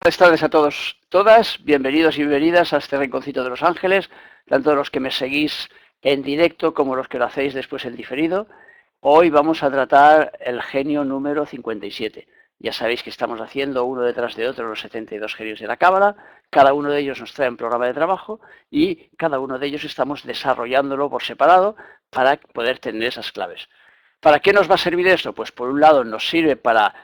Buenas tardes a todos, todas, bienvenidos y bienvenidas a este Rinconcito de los Ángeles, tanto los que me seguís en directo como los que lo hacéis después en diferido. Hoy vamos a tratar el genio número 57. Ya sabéis que estamos haciendo uno detrás de otro los 72 genios de la Cábala, cada uno de ellos nos trae un programa de trabajo y cada uno de ellos estamos desarrollándolo por separado para poder tener esas claves. ¿Para qué nos va a servir esto? Pues por un lado nos sirve para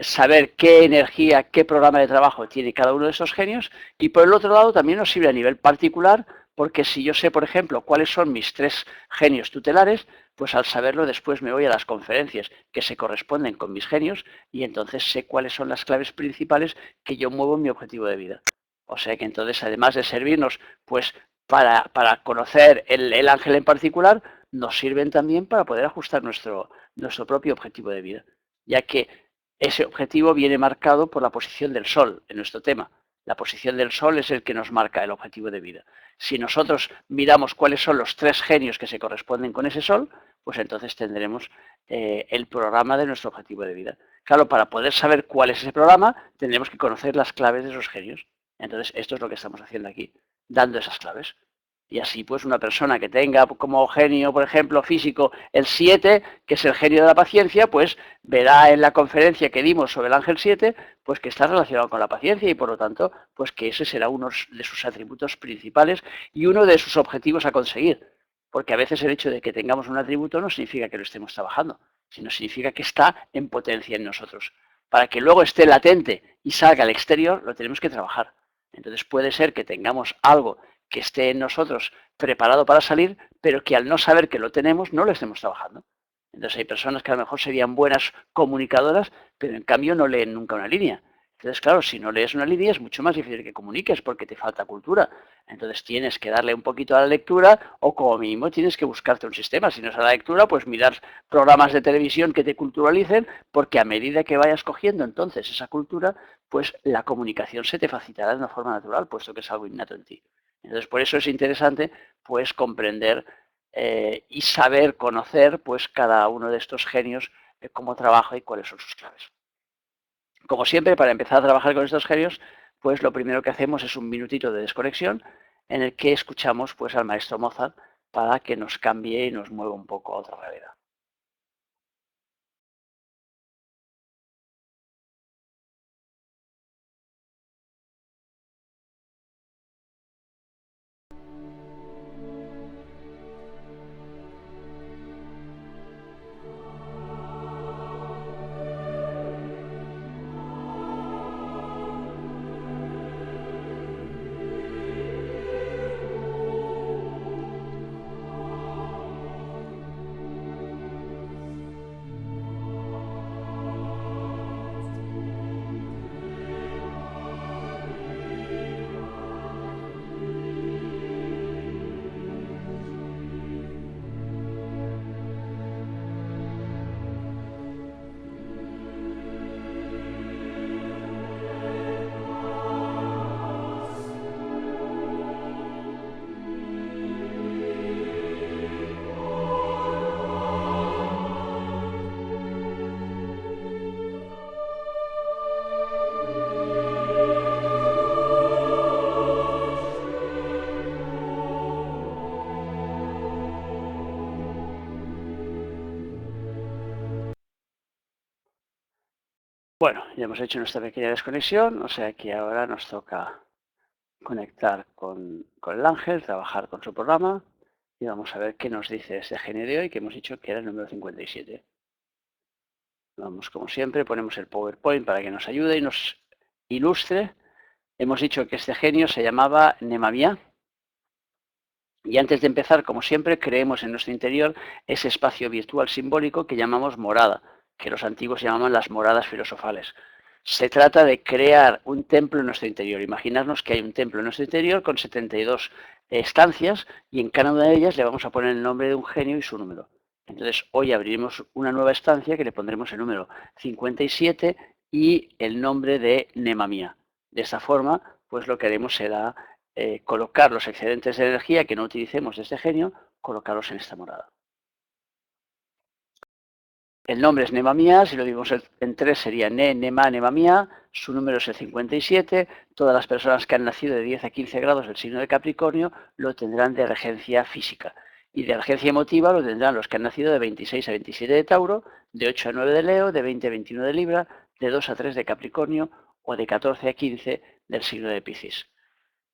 saber qué energía, qué programa de trabajo tiene cada uno de esos genios, y por el otro lado también nos sirve a nivel particular, porque si yo sé, por ejemplo, cuáles son mis 3 genios tutelares, pues al saberlo después me voy a las conferencias que se corresponden con mis genios y entonces sé cuáles son las claves principales que yo muevo en mi objetivo de vida. O sea que entonces, además de servirnos pues para conocer el ángel en particular, nos sirven también para poder ajustar nuestro propio objetivo de vida, ya que ese objetivo viene marcado por la posición del Sol en nuestro tema. La posición del Sol es el que nos marca el objetivo de vida. Si nosotros miramos cuáles son los 3 genios que se corresponden con ese Sol, pues entonces tendremos el programa de nuestro objetivo de vida. Claro, para poder saber cuál es ese programa, tendremos que conocer las claves de esos genios. Entonces, esto es lo que estamos haciendo aquí, dando esas claves. Y así, pues, una persona que tenga como genio, por ejemplo, físico, el 7, que es el genio de la paciencia, pues verá en la conferencia que dimos sobre el ángel 7, pues que está relacionado con la paciencia y, por lo tanto, pues que ese será uno de sus atributos principales y uno de sus objetivos a conseguir. Porque a veces el hecho de que tengamos un atributo no significa que lo estemos trabajando, sino significa que está en potencia en nosotros. Para que luego esté latente y salga al exterior, lo tenemos que trabajar. Entonces puede ser que tengamos algo que esté en nosotros preparado para salir, pero que al no saber que lo tenemos, no lo estemos trabajando. Entonces hay personas que a lo mejor serían buenas comunicadoras, pero en cambio no leen nunca una línea. Entonces, claro, si no lees una línea es mucho más difícil que comuniques porque te falta cultura. Entonces tienes que darle un poquito a la lectura o como mínimo tienes que buscarte un sistema. Si no es a la lectura, pues mirar programas de televisión que te culturalicen, porque a medida que vayas cogiendo entonces esa cultura, pues la comunicación se te facilitará de una forma natural, puesto que es algo innato en ti. Entonces, por eso es interesante pues comprender y saber conocer pues cada uno de estos genios, cómo trabaja y cuáles son sus claves. Como siempre, para empezar a trabajar con estos genios, pues lo primero que hacemos es un minutito de desconexión en el que escuchamos pues al maestro Mozart para que nos cambie y nos mueva un poco a otra realidad. Bueno, ya hemos hecho nuestra pequeña desconexión, o sea que ahora nos toca conectar con el ángel, trabajar con su programa y vamos a ver qué nos dice este genio de hoy, que hemos dicho que era el número 57. Vamos, como siempre, ponemos el PowerPoint para que nos ayude y nos ilustre. Hemos dicho que este genio se llamaba Nemamia. Y antes de empezar, como siempre, creemos en nuestro interior ese espacio virtual simbólico que llamamos morada, que los antiguos llamaban las moradas filosofales. Se trata de crear un templo en nuestro interior. Imaginarnos que hay un templo en nuestro interior con 72 estancias y en cada una de ellas le vamos a poner el nombre de un genio y su número. Entonces, hoy abriremos una nueva estancia que le pondremos el número 57 y el nombre de Nemamia. De esta forma, pues lo que haremos será colocar los excedentes de energía que no utilicemos de este genio, colocarlos en esta morada. El nombre es Nemamia, si lo dividimos en 3 sería Nemamia, su número es el 57, todas las personas que han nacido de 10 a 15 grados del signo de Capricornio lo tendrán de regencia física. Y de regencia emotiva lo tendrán los que han nacido de 26 a 27 de Tauro, de 8 a 9 de Leo, de 20 a 21 de Libra, de 2 a 3 de Capricornio o de 14 a 15 del signo de Piscis.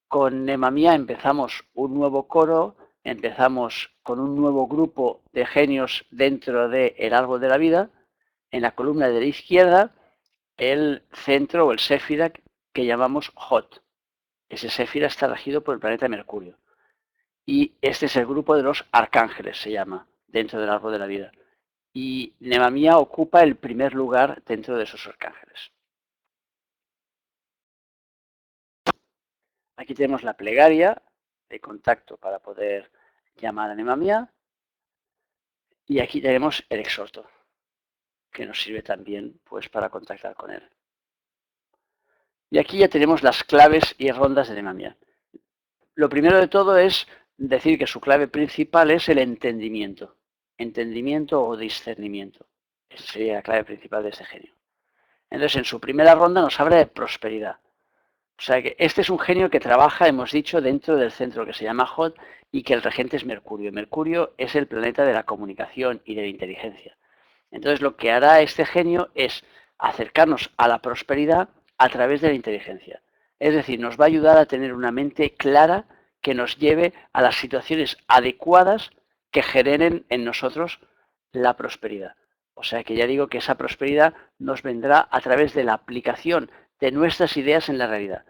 Con Nemamia empezamos un nuevo coro, empezamos con un nuevo grupo de genios dentro del árbol de la vida. En la columna de la izquierda, el centro o el Séfira que llamamos Hot. Ese Séfira está regido por el planeta Mercurio. Y este es el grupo de los arcángeles, se llama, dentro del árbol de la vida. Y Nemamia ocupa el primer lugar dentro de esos arcángeles. Aquí tenemos la plegaria de contacto para poder llamar a Nemamia. Y aquí tenemos el exhorto, que nos sirve también pues, para contactar con él. Y aquí ya tenemos las claves y rondas de Nemamia. Lo primero de todo es decir que su clave principal es el entendimiento. Entendimiento o discernimiento. Esa sería la clave principal de este genio. Entonces, en su primera ronda nos habla de prosperidad. O sea que este es un genio que trabaja, hemos dicho, dentro del centro que se llama Hot y que el regente es Mercurio. Mercurio es el planeta de la comunicación y de la inteligencia. Entonces, lo que hará este genio es acercarnos a la prosperidad a través de la inteligencia. Es decir, nos va a ayudar a tener una mente clara que nos lleve a las situaciones adecuadas que generen en nosotros la prosperidad. O sea que ya digo que esa prosperidad nos vendrá a través de la aplicación de nuestras ideas en la realidad.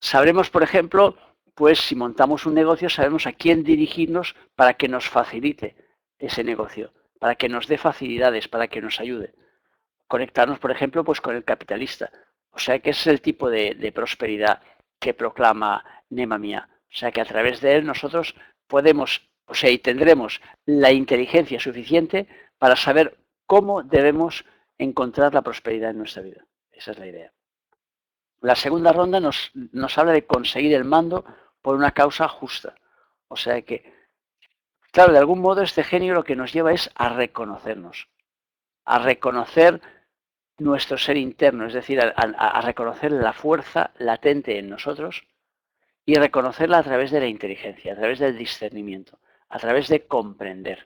Sabremos, por ejemplo, pues si montamos un negocio, sabemos a quién dirigirnos para que nos facilite ese negocio, para que nos dé facilidades, para que nos ayude. Conectarnos, por ejemplo, pues con el capitalista. O sea que ese es el tipo de prosperidad que proclama Nemamia. O sea que a través de él nosotros podemos, o sea, y tendremos la inteligencia suficiente para saber cómo debemos encontrar la prosperidad en nuestra vida. Esa es la idea. La segunda ronda nos habla de conseguir el mando por una causa justa. O sea que, claro, de algún modo este genio lo que nos lleva es a reconocernos, a reconocer nuestro ser interno, es decir, a reconocer la fuerza latente en nosotros y reconocerla a través de la inteligencia, a través del discernimiento, a través de comprender.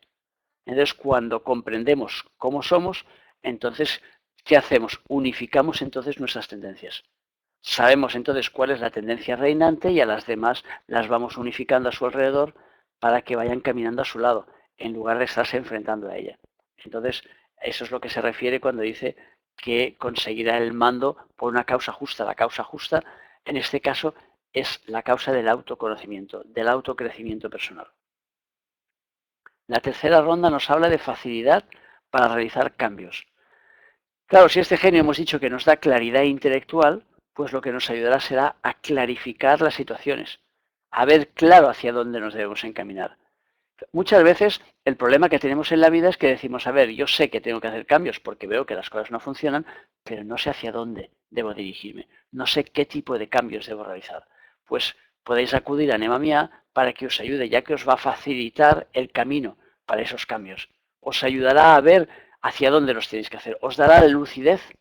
Entonces, cuando comprendemos cómo somos, entonces, ¿qué hacemos? Unificamos entonces nuestras tendencias. Sabemos entonces cuál es la tendencia reinante y a las demás las vamos unificando a su alrededor para que vayan caminando a su lado, en lugar de estarse enfrentando a ella. Entonces, eso es lo que se refiere cuando dice que conseguirá el mando por una causa justa. La causa justa, en este caso, es la causa del autoconocimiento, del autocrecimiento personal. La tercera ronda nos habla de facilidad para realizar cambios. Claro, si este genio hemos dicho que nos da claridad intelectual, pues lo que nos ayudará será a clarificar las situaciones, a ver claro hacia dónde nos debemos encaminar. Muchas veces el problema que tenemos en la vida es que decimos, a ver, yo sé que tengo que hacer cambios porque veo que las cosas no funcionan, pero no sé hacia dónde debo dirigirme, no sé qué tipo de cambios debo realizar. Pues podéis acudir a Nemamia para que os ayude, ya que os va a facilitar el camino para esos cambios. Os ayudará a ver hacia dónde los tenéis que hacer. Os dará la lucidez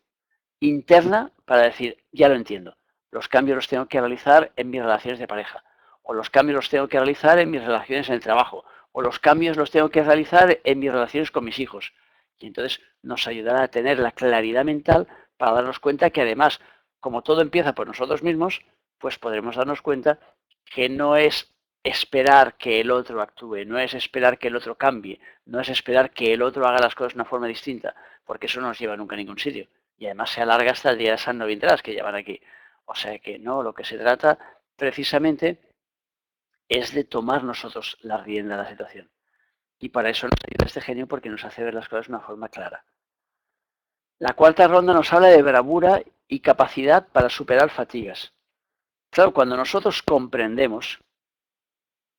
interna para decir, ya lo entiendo, los cambios los tengo que realizar en mis relaciones de pareja, o los cambios los tengo que realizar en mis relaciones en el trabajo, o los cambios los tengo que realizar en mis relaciones con mis hijos. Y entonces nos ayudará a tener la claridad mental para darnos cuenta que además, como todo empieza por nosotros mismos, pues podremos darnos cuenta que no es esperar que el otro actúe, no es esperar que el otro cambie, no es esperar que el otro haga las cosas de una forma distinta, porque eso no nos lleva nunca a ningún sitio. Y además se alarga hasta el día de San Novintras que llevan aquí. O sea que no, lo que se trata precisamente es de tomar nosotros la rienda de la situación. Y para eso nos ayuda este genio porque nos hace ver las cosas de una forma clara. La cuarta ronda nos habla de bravura y capacidad para superar fatigas. Claro, cuando nosotros comprendemos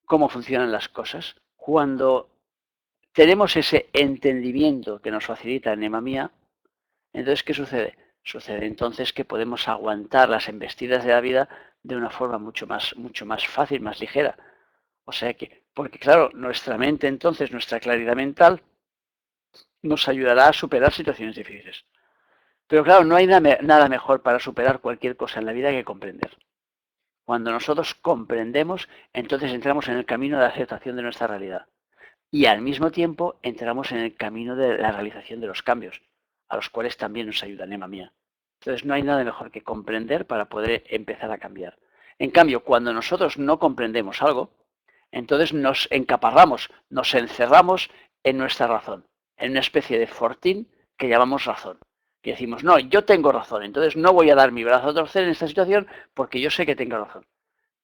cómo funcionan las cosas, cuando tenemos ese entendimiento que nos facilita Nemamia, entonces, ¿qué sucede? Sucede entonces que podemos aguantar las embestidas de la vida de una forma mucho más fácil, más ligera. O sea que, porque claro, nuestra mente entonces, nuestra claridad mental, nos ayudará a superar situaciones difíciles. Pero claro, no hay nada mejor para superar cualquier cosa en la vida que comprender. Cuando nosotros comprendemos, entonces entramos en el camino de la aceptación de nuestra realidad. Y al mismo tiempo entramos en el camino de la realización de los cambios, a los cuales también nos ayuda Nema Mía. Entonces no hay nada mejor que comprender para poder empezar a cambiar. En cambio, cuando nosotros no comprendemos algo, entonces nos encaparramos, nos encerramos en nuestra razón, en una especie de fortín que llamamos razón. Y decimos, no, yo tengo razón, entonces no voy a dar mi brazo a torcer en esta situación porque yo sé que tengo razón.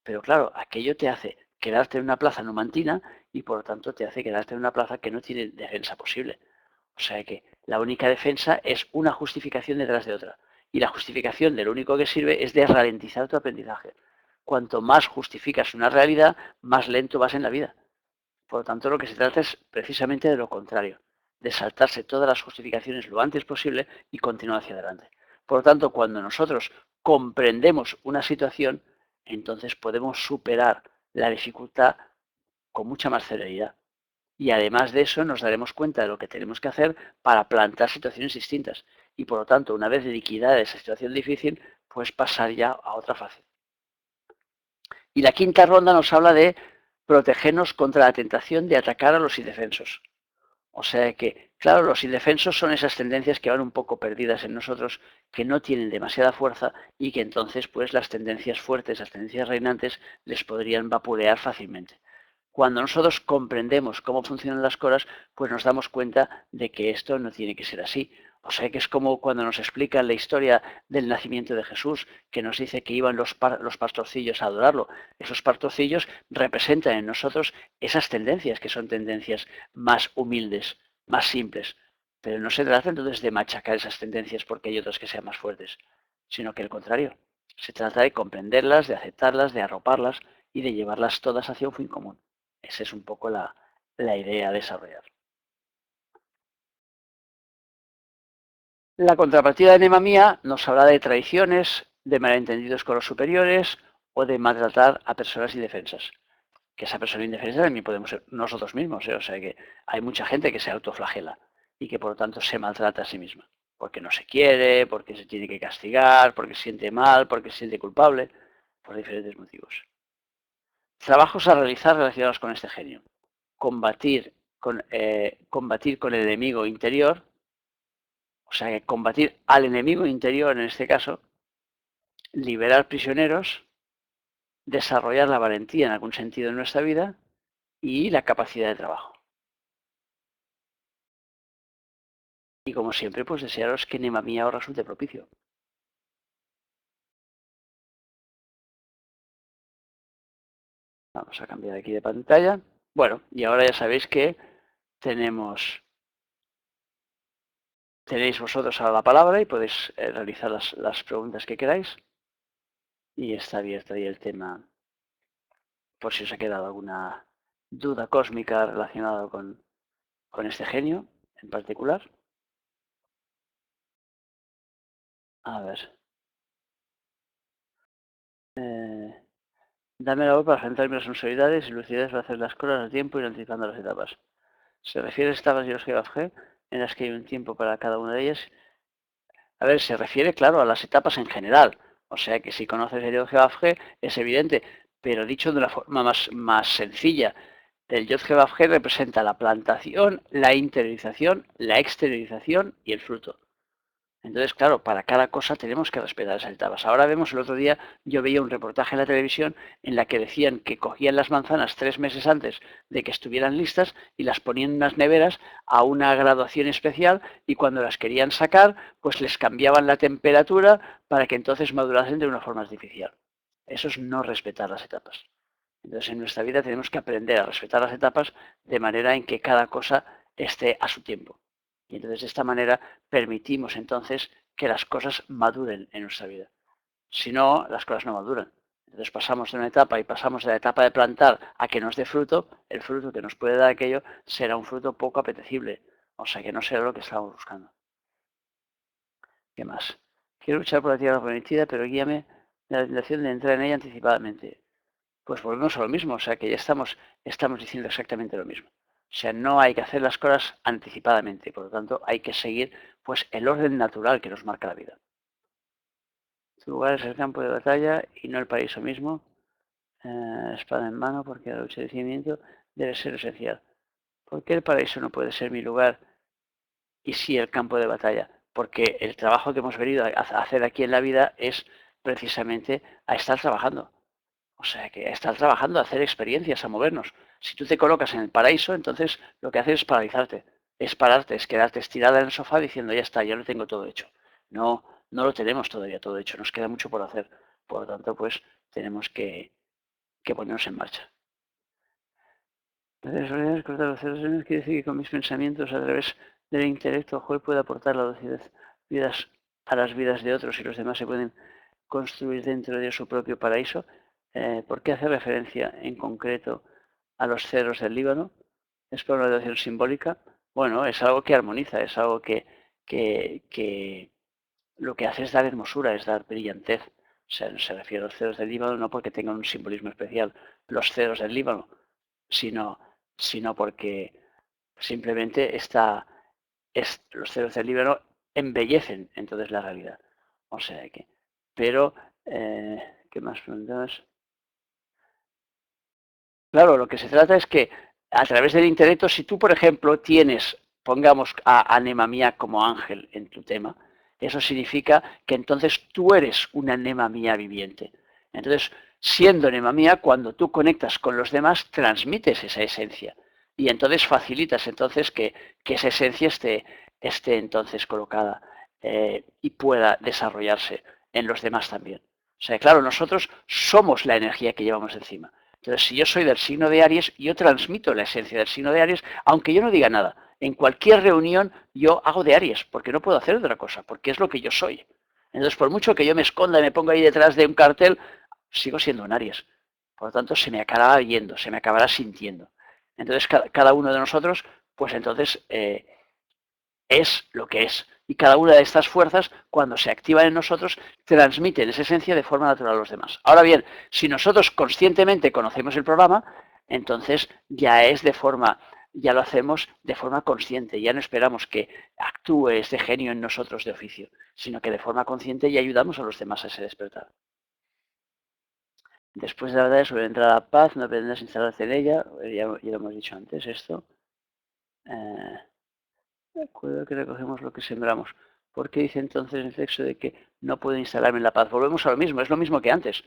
Pero claro, aquello te hace quedarte en una plaza numantina y por lo tanto te hace quedarte en una plaza que no tiene defensa posible. O sea que la única defensa es una justificación detrás de otra. Y la justificación de lo único que sirve es de ralentizar tu aprendizaje. Cuanto más justificas una realidad, más lento vas en la vida. Por lo tanto, lo que se trata es precisamente de lo contrario, de saltarse todas las justificaciones lo antes posible y continuar hacia adelante. Por lo tanto, cuando nosotros comprendemos una situación, entonces podemos superar la dificultad con mucha más celeridad. Y además de eso, nos daremos cuenta de lo que tenemos que hacer para plantear situaciones distintas. Y por lo tanto, una vez liquidada esa situación difícil, pues pasar ya a otra fase. Y la quinta ronda nos habla de protegernos contra la tentación de atacar a los indefensos. O sea que, claro, los indefensos son esas tendencias que van un poco perdidas en nosotros, que no tienen demasiada fuerza y que entonces, pues, las tendencias fuertes, las tendencias reinantes, les podrían vapulear fácilmente. Cuando nosotros comprendemos cómo funcionan las cosas, pues nos damos cuenta de que esto no tiene que ser así. O sea que es como cuando nos explican la historia del nacimiento de Jesús, que nos dice que iban los pastorcillos a adorarlo. Esos pastorcillos representan en nosotros esas tendencias, que son tendencias más humildes, más simples. Pero no se trata entonces de machacar esas tendencias porque hay otras que sean más fuertes, sino que al contrario. Se trata de comprenderlas, de aceptarlas, de arroparlas y de llevarlas todas hacia un fin común. Esa es un poco la idea a desarrollar. La contrapartida de Nema Mía nos habla de traiciones, de malentendidos con los superiores o de maltratar a personas indefensas. Que esa persona indefensa también podemos ser nosotros mismos, ¿eh? O sea que hay mucha gente que se autoflagela y que por lo tanto se maltrata a sí misma. Porque no se quiere, porque se tiene que castigar, porque se siente mal, porque se siente culpable, por diferentes motivos. Trabajos a realizar relacionados con este genio. Combatir con el enemigo interior, o sea, que combatir al enemigo interior en este caso, liberar prisioneros, desarrollar la valentía en algún sentido en nuestra vida y la capacidad de trabajo. Y como siempre, pues desearos que Nema Mía os resulte propicio. Vamos a cambiar aquí de pantalla. Bueno, y ahora ya sabéis que tenéis vosotros ahora la palabra y podéis realizar las preguntas que queráis. Y está abierto ahí el tema, por si os ha quedado alguna duda cósmica relacionada con este genio en particular. A ver. Dame la voz para enfrentar mis responsabilidades y lucidez para hacer las cosas a tiempo y anticipando las etapas. Se refiere a etapas de los GFG en las que hay un tiempo para cada una de ellas. A ver, se refiere, claro, a las etapas en general. O sea que si conoces el Yod-Heh-Vav-He es evidente, pero dicho de una forma más sencilla, el Yod-Heh-Vav-He representa la plantación, la interiorización, la exteriorización y el fruto. Entonces, claro, para cada cosa tenemos que respetar esas etapas. Ahora vemos, el otro día yo veía un reportaje en la televisión en la que decían que cogían las manzanas 3 meses antes de que estuvieran listas y las ponían en unas neveras a una graduación especial y cuando las querían sacar, pues les cambiaban la temperatura para que entonces madurasen de una forma artificial. Eso es no respetar las etapas. Entonces, en nuestra vida tenemos que aprender a respetar las etapas de manera en que cada cosa esté a su tiempo. Y entonces de esta manera permitimos entonces que las cosas maduren en nuestra vida. Si no, las cosas no maduran. Entonces pasamos de una etapa y pasamos de la etapa de plantar a que nos dé fruto, el fruto que nos puede dar aquello será un fruto poco apetecible. O sea que no será lo que estamos buscando. ¿Qué más? Quiero luchar por la tierra prometida, pero guíame de la tentación de entrar en ella anticipadamente. Pues volvemos a lo mismo, o sea que ya estamos diciendo exactamente lo mismo. O sea, no hay que hacer las cosas anticipadamente, por lo tanto hay que seguir pues el orden natural que nos marca la vida. Tu lugar es el campo de batalla y no el paraíso mismo. Espada en mano, porque la lucha de cimiento debe ser esencial. ¿Por qué el paraíso no puede ser mi lugar y sí el campo de batalla? Porque el trabajo que hemos venido a hacer aquí en la vida es precisamente a estar trabajando. O sea, que a estar trabajando, a hacer experiencias, a movernos. Si tú te colocas en el paraíso, entonces lo que haces es paralizarte. Es pararte, es quedarte estirada en el sofá diciendo, ya está, ya lo tengo todo hecho. No, no lo tenemos todavía todo hecho, nos queda mucho por hacer. Por lo tanto, pues tenemos que ponernos en marcha. La desarrollar cortar los ceros quiere decir que con mis pensamientos a través del intelecto hoy puedo aportar la lucidez vidas a las vidas de otros y los demás se pueden construir dentro de su propio paraíso. ¿Por qué hace referencia en concreto a los cedros del Líbano? ¿Es por una relación simbólica? Bueno, es algo que armoniza, es algo que lo que hace es dar hermosura, es dar brillantez. Se refiere a los cedros del Líbano no porque tengan un simbolismo especial, los cedros del Líbano, sino, sino porque simplemente los cedros del Líbano embellecen entonces la realidad. O sea que, pero, ¿qué más preguntas? Claro, lo que se trata es que a través del intelecto, si tú, por ejemplo, tienes, pongamos a Nemamía como ángel en tu tema, eso significa que entonces tú eres una Nemamía viviente. Entonces, siendo Nemamía, cuando tú conectas con los demás, transmites esa esencia. Y entonces facilitas entonces que esa esencia esté entonces colocada y pueda desarrollarse en los demás también. O sea, claro, nosotros somos la energía que llevamos encima. Entonces, si yo soy del signo de Aries, yo transmito la esencia del signo de Aries, aunque yo no diga nada. En cualquier reunión yo hago de Aries, porque no puedo hacer otra cosa, porque es lo que yo soy. Entonces, por mucho que yo me esconda y me ponga ahí detrás de un cartel, sigo siendo un Aries. Por lo tanto, se me acabará yendo, se me acabará sintiendo. Entonces, cada uno de nosotros, pues entonces es lo que es. Y cada una de estas fuerzas, cuando se activan en nosotros, transmiten esa esencia de forma natural a los demás. Ahora bien, si nosotros conscientemente conocemos el programa, entonces ya lo hacemos de forma consciente, ya no esperamos que actúe este genio en nosotros de oficio, sino que de forma consciente ya ayudamos a los demás a ese despertar. Después de la batalla sobre entrar a la paz, no pretendas instalarte en ella, ya lo hemos dicho antes esto. De acuerdo que recogemos lo que sembramos. ¿Por qué dice entonces el texto de que no puedo instalarme en la paz? Volvemos a lo mismo, es lo mismo que antes.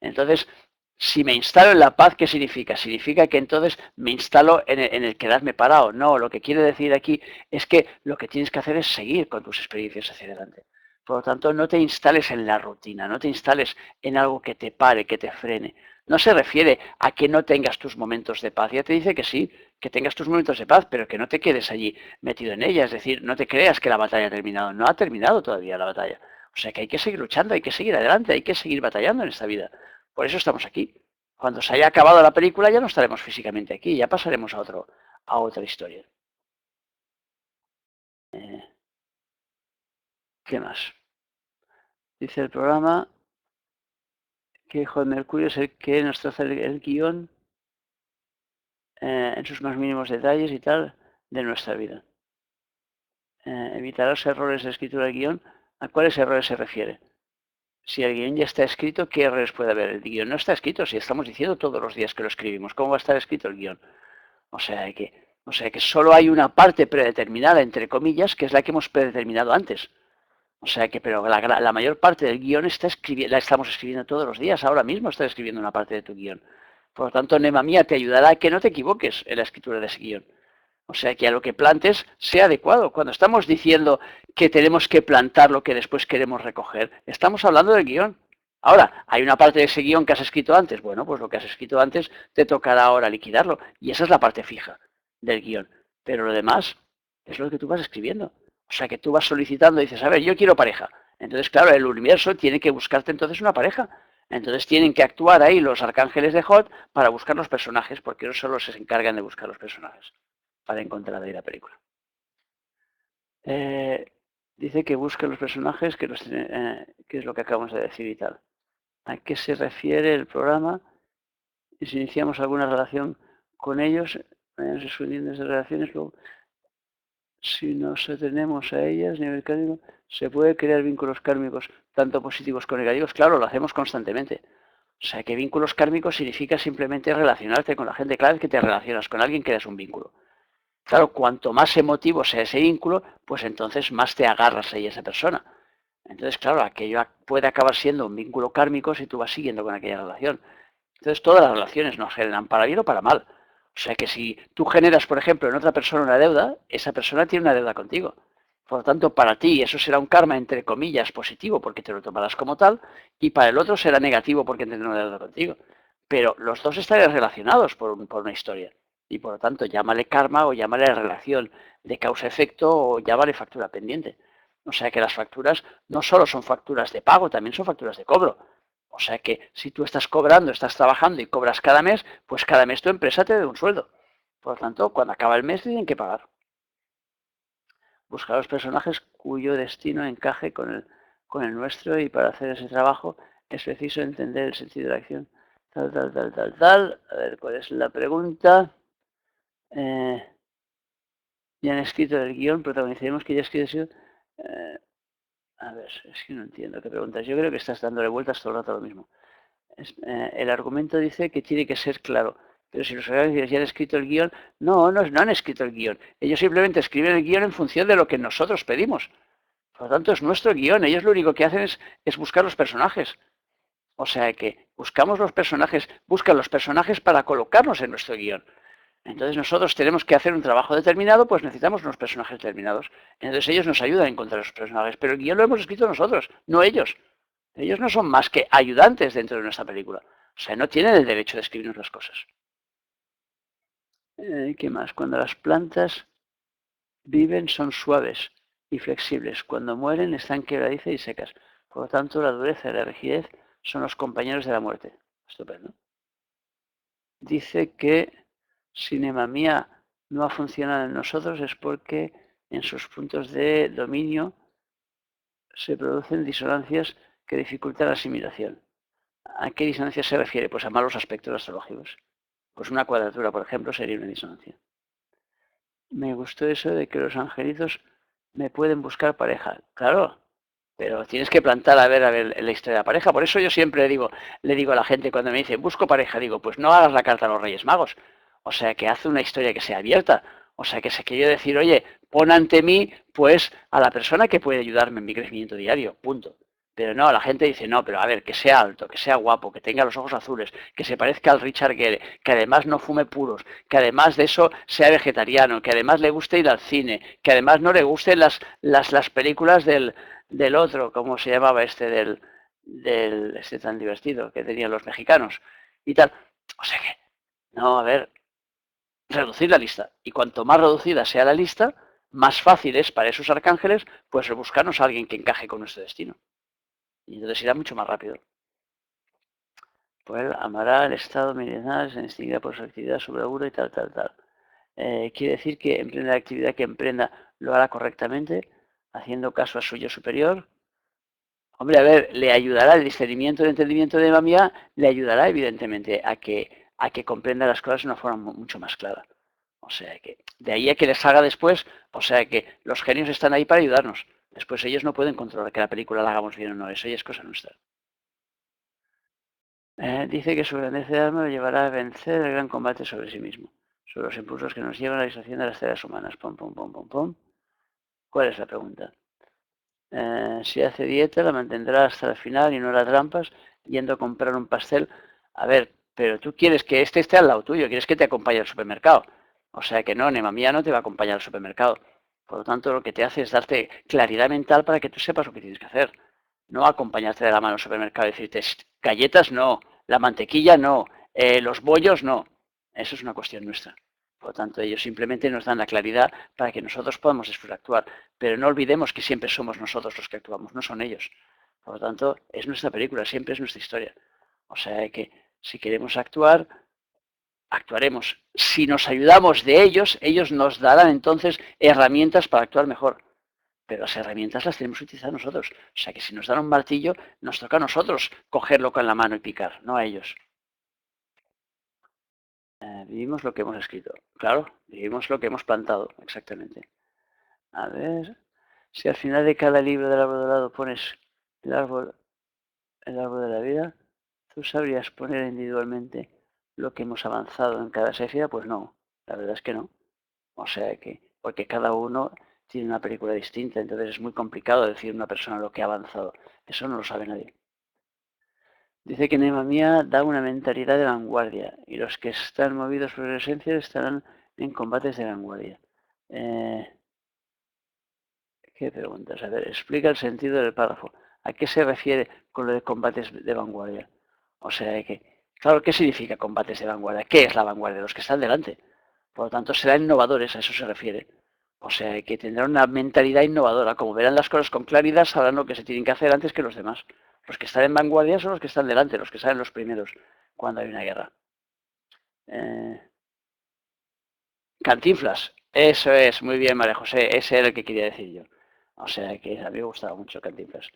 Entonces, si me instalo en la paz, ¿qué significa? Significa que entonces me instalo en el quedarme parado. No, lo que quiere decir aquí es que lo que tienes que hacer es seguir con tus experiencias hacia adelante. Por lo tanto, no te instales en la rutina, no te instales en algo que te pare, que te frene. No se refiere a que no tengas tus momentos de paz. Ya te dice que sí, que tengas tus momentos de paz, pero que no te quedes allí metido en ella. Es decir, no te creas que la batalla ha terminado. No ha terminado todavía la batalla. O sea que hay que seguir luchando, hay que seguir adelante, hay que seguir batallando en esta vida. Por eso estamos aquí. Cuando se haya acabado la película ya no estaremos físicamente aquí, ya pasaremos a otra historia. ¿Qué más? Dice el programa que Hijo de Mercurio es el que nos traza el guión en sus más mínimos detalles y tal de nuestra vida. Evitar los errores de escritura del guión. ¿A cuáles errores se refiere? Si el guión ya está escrito, ¿qué errores puede haber? El guión no está escrito, si estamos diciendo todos los días que lo escribimos. ¿Cómo va a estar escrito el guión? O sea que solo hay una parte predeterminada, entre comillas, que es la que hemos predeterminado antes. O sea que, pero la mayor parte del guión la estamos escribiendo todos los días. Ahora mismo estás escribiendo una parte de tu guión. Por lo tanto, Nema Mía te ayudará a que no te equivoques en la escritura de ese guión. O sea que a lo que plantes sea adecuado. Cuando estamos diciendo que tenemos que plantar lo que después queremos recoger, estamos hablando del guión. Ahora, hay una parte de ese guión que has escrito antes. Bueno, pues lo que has escrito antes te tocará ahora liquidarlo. Y esa es la parte fija del guión. Pero lo demás es lo que tú vas escribiendo. O sea que tú vas solicitando y dices, a ver, yo quiero pareja. Entonces, claro, el universo tiene que buscarte entonces una pareja. Entonces tienen que actuar ahí los arcángeles de Hot para buscar los personajes, porque ellos solo se encargan de buscar los personajes para encontrar ahí la película. Dice que busca los personajes, que es lo que acabamos de decir y tal. ¿A qué se refiere el programa? Y si iniciamos alguna relación con ellos, vayan expandiendo esas relaciones, luego, si nos atenemos a ellas, nivel kármico, se puede crear vínculos kármicos, tanto positivos como negativos. Claro, lo hacemos constantemente. O sea, que vínculos kármicos significa simplemente relacionarte con la gente. Cada vez que te relacionas con alguien, creas un vínculo. Claro, cuanto más emotivo sea ese vínculo, pues entonces más te agarras a esa persona. Entonces, claro, aquello puede acabar siendo un vínculo kármico si tú vas siguiendo con aquella relación. Entonces, todas las relaciones nos generan para bien o para mal. O sea que si tú generas, por ejemplo, en otra persona una deuda, esa persona tiene una deuda contigo. Por lo tanto, para ti eso será un karma, entre comillas, positivo, porque te lo tomarás como tal, y para el otro será negativo porque tendrá una deuda contigo. Pero los dos estarían relacionados por una historia. Y por lo tanto, llámale karma o llámale relación de causa-efecto o llámale factura pendiente. O sea que las facturas no solo son facturas de pago, también son facturas de cobro. O sea que si tú estás cobrando, estás trabajando y cobras cada mes, pues cada mes tu empresa te debe un sueldo. Por lo tanto, cuando acaba el mes tienen que pagar. Buscar los personajes cuyo destino encaje con el nuestro, y para hacer ese trabajo es preciso entender el sentido de la acción. Tal, tal, tal, tal, tal. A ver, ¿cuál es la pregunta? Ya han escrito el guión, protagonizaremos que ya ha escrito. A ver, es que no entiendo qué preguntas. Yo creo que estás dándole vueltas todo el rato a lo mismo. El argumento dice que tiene que ser claro. Pero si los organizadores ya han escrito el guión, no han escrito el guión. Ellos simplemente escriben el guión en función de lo que nosotros pedimos. Por lo tanto, es nuestro guión. Ellos lo único que hacen es buscar los personajes. O sea que buscamos los personajes, buscan los personajes para colocarnos en nuestro guión. Entonces nosotros tenemos que hacer un trabajo determinado, pues necesitamos unos personajes determinados. Entonces ellos nos ayudan a encontrar esos personajes, pero el guión lo hemos escrito nosotros, no ellos. Ellos no son más que ayudantes dentro de nuestra película. O sea, no tienen el derecho de escribirnos las cosas. ¿Qué más? Cuando las plantas viven son suaves y flexibles. Cuando mueren están quebradizas y secas. Por lo tanto, la dureza y la rigidez son los compañeros de la muerte. Estupendo. Dice que si Nemamía no ha funcionado en nosotros es porque en sus puntos de dominio se producen disonancias que dificultan la asimilación. ¿A qué disonancia se refiere? Pues a malos aspectos astrológicos. Pues una cuadratura, por ejemplo, sería una disonancia. Me gustó eso de que los angelitos me pueden buscar pareja. Claro, pero tienes que plantar a ver la historia de la pareja. Por eso yo siempre le digo a la gente cuando me dice busco pareja, digo, pues no hagas la carta a los Reyes Magos. O sea, que hace una historia que sea abierta. O sea, que se quiere decir, oye, pon ante mí, pues, a la persona que puede ayudarme en mi crecimiento diario. Punto. Pero no, la gente dice, no, pero a ver, que sea alto, que sea guapo, que tenga los ojos azules, que se parezca al Richard Gere, que además no fume puros, que además de eso sea vegetariano, que además le guste ir al cine, que además no le gusten las películas del otro, ¿cómo se llamaba este tan divertido que tenían los mexicanos? Y tal. O sea que, no, a ver, reducir la lista. Y cuanto más reducida sea la lista, más fácil es para esos arcángeles, pues buscarnos a alguien que encaje con nuestro destino. Y entonces irá mucho más rápido. Pues él amará el estado meridional, se distinguirá por su actividad, su bravura y tal, tal, tal. Quiere decir que emprenda la actividad que emprenda lo hará correctamente, haciendo caso a su yo superior. Hombre, a ver, le ayudará el discernimiento, el entendimiento de Mamia, le ayudará evidentemente a que comprenda las cosas de una forma mucho más clara. O sea que, de ahí a que les haga después, o sea que los genios están ahí para ayudarnos. Después ellos no pueden controlar que la película la hagamos bien o no, eso ya es cosa nuestra. Dice que su grandeza de alma lo llevará a vencer el gran combate sobre sí mismo, sobre los impulsos que nos llevan a la disociación de las tareas humanas. Pom, pom, pom, pom, pom. ¿Cuál es la pregunta? Si hace dieta, la mantendrá hasta el final y no hará trampas, yendo a comprar un pastel. A ver, pero tú quieres que este esté al lado tuyo, quieres que te acompañe al supermercado. O sea que no, Nema Mía no te va a acompañar al supermercado. Por lo tanto, lo que te hace es darte claridad mental para que tú sepas lo que tienes que hacer. No acompañarte de la mano al supermercado y decirte, galletas no, la mantequilla no, los bollos no. Eso es una cuestión nuestra. Por lo tanto, ellos simplemente nos dan la claridad para que nosotros podamos después actuar. Pero no olvidemos que siempre somos nosotros los que actuamos, no son ellos. Por lo tanto, es nuestra película, siempre es nuestra historia. O sea que si queremos actuar, actuaremos. Si nos ayudamos de ellos, ellos nos darán entonces herramientas para actuar mejor. Pero las herramientas las tenemos que utilizar nosotros. O sea que si nos dan un martillo, nos toca a nosotros cogerlo con la mano y picar, no a ellos. Vivimos lo que hemos escrito. Claro, vivimos lo que hemos plantado, exactamente. A ver, si al final de cada libro del árbol dorado pones el árbol, el árbol de la vida, ¿tú sabrías poner individualmente lo que hemos avanzado en cada séfira? Pues no, la verdad es que no. O sea que, porque cada uno tiene una película distinta, entonces es muy complicado decir una persona lo que ha avanzado. Eso no lo sabe nadie. Dice que Nemamía da una mentalidad de vanguardia y los que están movidos por la esencia estarán en combates de vanguardia. ¿Qué preguntas? A ver, explica el sentido del párrafo. ¿A qué se refiere con lo de combates de vanguardia? O sea que, claro, ¿qué significa combates de vanguardia? ¿Qué es la vanguardia? Los que están delante. Por lo tanto, serán innovadores, a eso se refiere. O sea que tendrán una mentalidad innovadora. Como verán las cosas con claridad, sabrán lo que se tienen que hacer antes que los demás. Los que están en vanguardia son los que están delante, los que salen los primeros cuando hay una guerra. Cantinflas, eso es, muy bien, María José, ese era el que quería decir yo. O sea que a mí me gustaba mucho Cantinflas.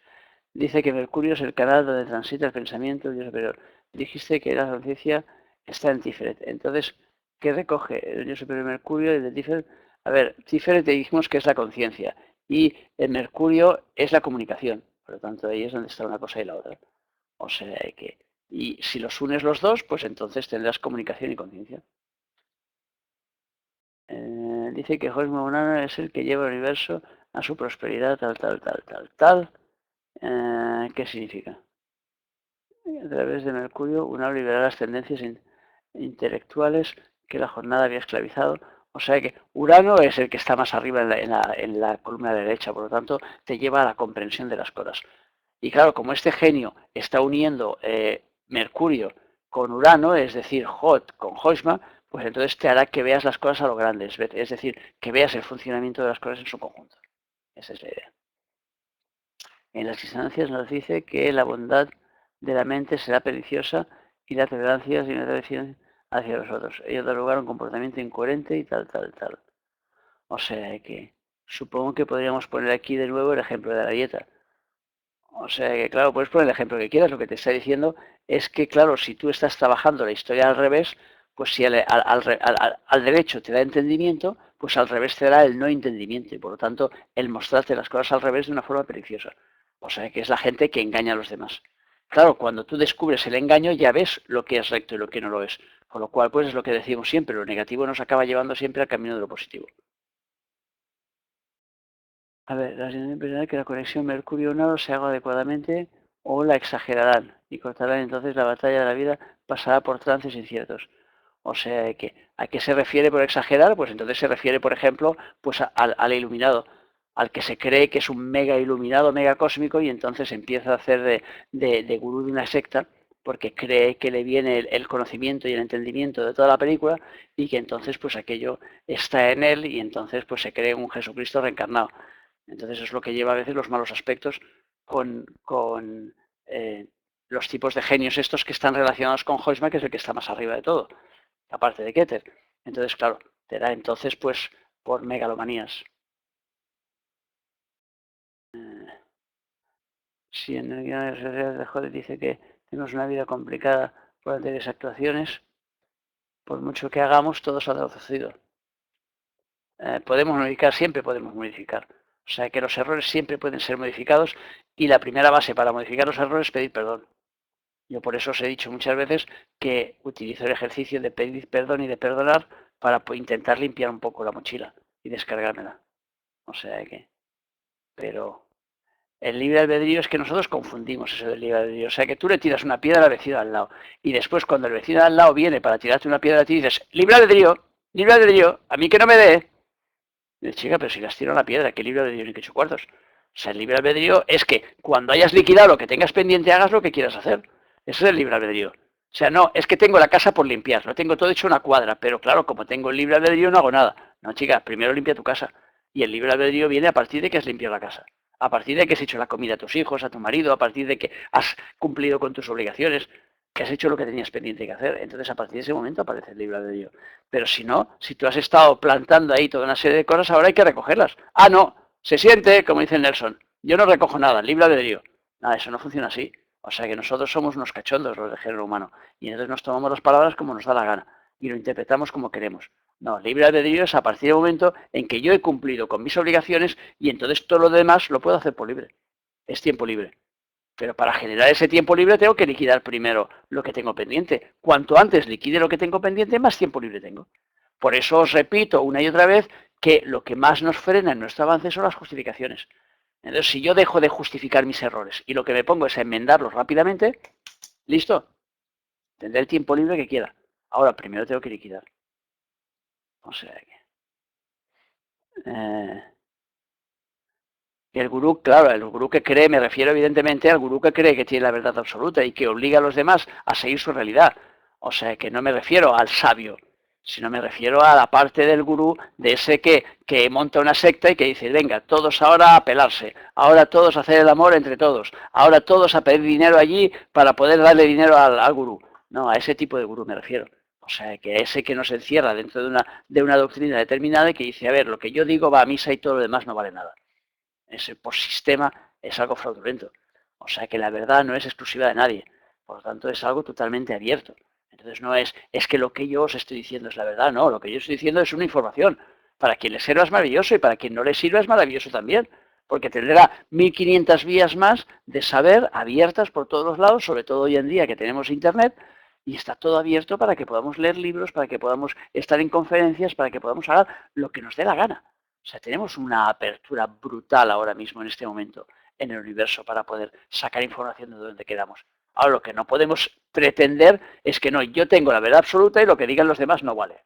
Dice que Mercurio es el canal donde transita el pensamiento del Dios superior. Dijiste que la conciencia está en Tiferet. Entonces, ¿qué recoge el Dios superior Mercurio y el de Tiferet? A ver, Tiferet te dijimos que es la conciencia y el Mercurio es la comunicación. Por lo tanto, ahí es donde está una cosa y la otra. O sea que, y si los unes los dos, pues entonces tendrás comunicación y conciencia. Dice que Jorge Maunana es el que lleva el universo a su prosperidad, tal. ¿Qué significa? A través de Mercurio, uno liberará las tendencias intelectuales que la jornada había esclavizado. O sea que Urano es el que está más arriba en la columna derecha, por lo tanto, te lleva a la comprensión de las cosas. Y claro, como este genio está uniendo Mercurio con Urano, es decir, Jot con Joisma, pues entonces te hará que veas las cosas a lo grande, es decir, que veas el funcionamiento de las cosas en su conjunto. Esa es la idea. En las disonancias nos dice que la bondad de la mente será perniciosa y la tolerancia hacia los otros. Ello da lugar a un comportamiento incoherente y tal. O sea que supongo que podríamos poner aquí de nuevo el ejemplo de la dieta. O sea que, claro, puedes poner el ejemplo que quieras. Lo que te está diciendo es que, claro, si tú estás trabajando la historia al revés, pues si al derecho te da entendimiento, pues al revés te da el no entendimiento. Y por lo tanto, el mostrarte las cosas al revés de una forma perniciosa. O sea que es la gente que engaña a los demás. Claro, cuando tú descubres el engaño, ya ves lo que es recto y lo que no lo es. Con lo cual, pues es lo que decimos siempre, lo negativo nos acaba llevando siempre al camino de lo positivo. A ver, la situación impedirá que la conexión Mercurio-Noro se haga adecuadamente o la exagerarán y cortarán entonces la batalla de la vida, pasará por trances inciertos. O sea, que, ¿a qué se refiere por exagerar? Pues entonces se refiere, por ejemplo, pues al iluminado, al que se cree que es un mega iluminado, mega cósmico, y entonces empieza a hacer de gurú de una secta, porque cree que le viene el conocimiento y el entendimiento de toda la película, y que entonces pues aquello está en él, y entonces pues se cree un Jesucristo reencarnado. Entonces es lo que lleva a veces los malos aspectos con los tipos de genios estos que están relacionados con Hoisma, que es el que está más arriba de todo, aparte de Keter. Entonces, claro, te da entonces pues por megalomanías. Si en el guion de Joder dice que tenemos una vida complicada por anteriores actuaciones, por mucho que hagamos, todo saldrá reducido. Podemos modificar, siempre podemos modificar. O sea que los errores siempre pueden ser modificados y la primera base para modificar los errores es pedir perdón. Yo por eso os he dicho muchas veces que utilizo el ejercicio de pedir perdón y de perdonar para intentar limpiar un poco la mochila y descargármela. O sea que, pero el libre albedrío es que nosotros confundimos eso del libre albedrío. O sea que tú le tiras una piedra al vecino al lado y después cuando el vecino al lado viene para tirarte una piedra a ti dices, libre albedrío, a mí que no me dé. Y dices, chica, pero si le has tirado una piedra, ¿qué libre albedrío ni qué 8 cuartos? O sea, el libre albedrío es que cuando hayas liquidado lo que tengas pendiente hagas lo que quieras hacer. Eso es el libre albedrío. O sea, no, es que tengo la casa por limpiar, lo tengo todo hecho una cuadra, pero claro, como tengo el libre albedrío no hago nada. No, chica, primero limpia tu casa. Y el libre albedrío viene a partir de que has limpiado la casa. A partir de que has hecho la comida a tus hijos, a tu marido, a partir de que has cumplido con tus obligaciones, que has hecho lo que tenías pendiente que hacer. Entonces, a partir de ese momento aparece el libre albedrío. Pero si no, si tú has estado plantando ahí toda una serie de cosas, ahora hay que recogerlas. Ah, no, se siente, como dice Nelson, yo no recojo nada, libre albedrío. Nada, eso no funciona así. O sea que nosotros somos unos cachondos los del género humano y entonces nos tomamos las palabras como nos da la gana. y lo interpretamos como queremos. No, libre albedrío es a partir del momento en que yo he cumplido con mis obligaciones y entonces todo lo demás lo puedo hacer por libre. Es tiempo libre. Pero para generar ese tiempo libre tengo que liquidar primero lo que tengo pendiente. Cuanto antes liquide lo que tengo pendiente, más tiempo libre tengo. Por eso os repito una y otra vez que lo que más nos frena en nuestro avance son las justificaciones. Entonces, si yo dejo de justificar mis errores y lo que me pongo es a enmendarlos rápidamente, listo, tendré el tiempo libre que quiera. Ahora, primero tengo que liquidar. O sea que... el gurú, claro, el gurú que cree, me refiero evidentemente al gurú que cree que tiene la verdad absoluta y que obliga a los demás a seguir su realidad. O sea, que no me refiero al sabio, sino me refiero a la parte del gurú de ese que monta una secta y que dice, venga, todos ahora a pelarse, ahora todos a hacer el amor entre todos, ahora todos a pedir dinero allí para poder darle dinero al gurú. No, a ese tipo de gurú me refiero. O sea, que ese que nos encierra dentro de una doctrina determinada y que dice, a ver, lo que yo digo va a misa y todo lo demás no vale nada. Ese postsistema es algo fraudulento. O sea que la verdad no es exclusiva de nadie. Por lo tanto, es algo totalmente abierto. Entonces no es que lo que yo os estoy diciendo es la verdad, no. Lo que yo estoy diciendo es una información. Para quien le sirva es maravilloso y para quien no le sirva es maravilloso también. Porque tendrá 1500 vías más de saber abiertas por todos los lados, sobre todo hoy en día que tenemos internet, y está todo abierto para que podamos leer libros, para que podamos estar en conferencias, para que podamos hacer lo que nos dé la gana. O sea, tenemos una apertura brutal ahora mismo en este momento en el universo para poder sacar información de donde queramos. Ahora, lo que no podemos pretender es que no, yo tengo la verdad absoluta y lo que digan los demás no vale.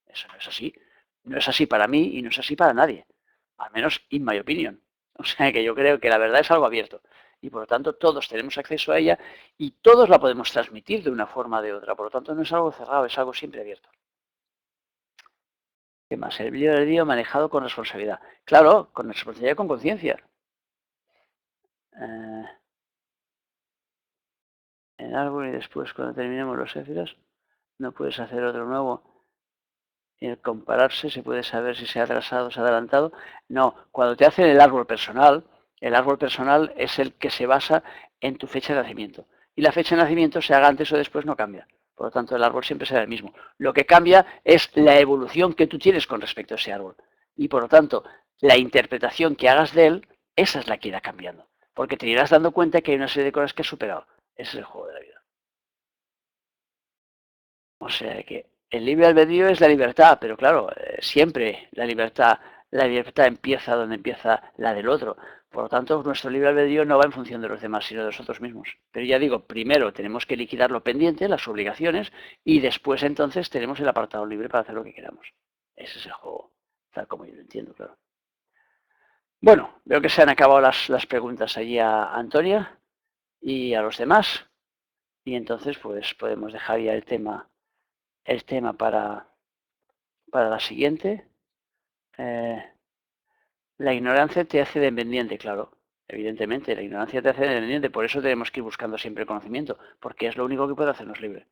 Eso no es así. No es así para mí y no es así para nadie. Al menos in my opinion. O sea que yo creo que la verdad es algo abierto. Y por lo tanto todos tenemos acceso a ella y todos la podemos transmitir de una forma o de otra. Por lo tanto no es algo cerrado, es algo siempre abierto. ¿Qué más? El libre albedrío manejado con responsabilidad. Claro, con responsabilidad y con conciencia. El árbol y después cuando terminemos los éfiros no puedes hacer otro nuevo. Y el compararse se puede saber si se ha atrasado o se ha adelantado. No, cuando te hacen el árbol personal es el que se basa en tu fecha de nacimiento. Y la fecha de nacimiento, se haga antes o después, no cambia. Por lo tanto, el árbol siempre será el mismo. Lo que cambia es la evolución que tú tienes con respecto a ese árbol. Y por lo tanto, la interpretación que hagas de él, esa es la que irá cambiando. Porque te irás dando cuenta que hay una serie de cosas que has superado. Ese es el juego de la vida. O sea que el libre albedrío es la libertad, pero claro, siempre la libertad empieza donde empieza la del otro. Por lo tanto, nuestro libre albedrío no va en función de los demás, sino de nosotros mismos. Pero ya digo, primero tenemos que liquidar lo pendiente, las obligaciones, y después entonces tenemos el apartado libre para hacer lo que queramos. Ese es el juego, tal como yo lo entiendo, claro. Bueno, veo que se han acabado las preguntas allí a Antonia y a los demás. Y entonces, pues podemos dejar ya el tema para la siguiente. La ignorancia te hace dependiente, claro. Evidentemente, la ignorancia te hace dependiente. Por eso tenemos que ir buscando siempre conocimiento, porque es lo único que puede hacernos libre.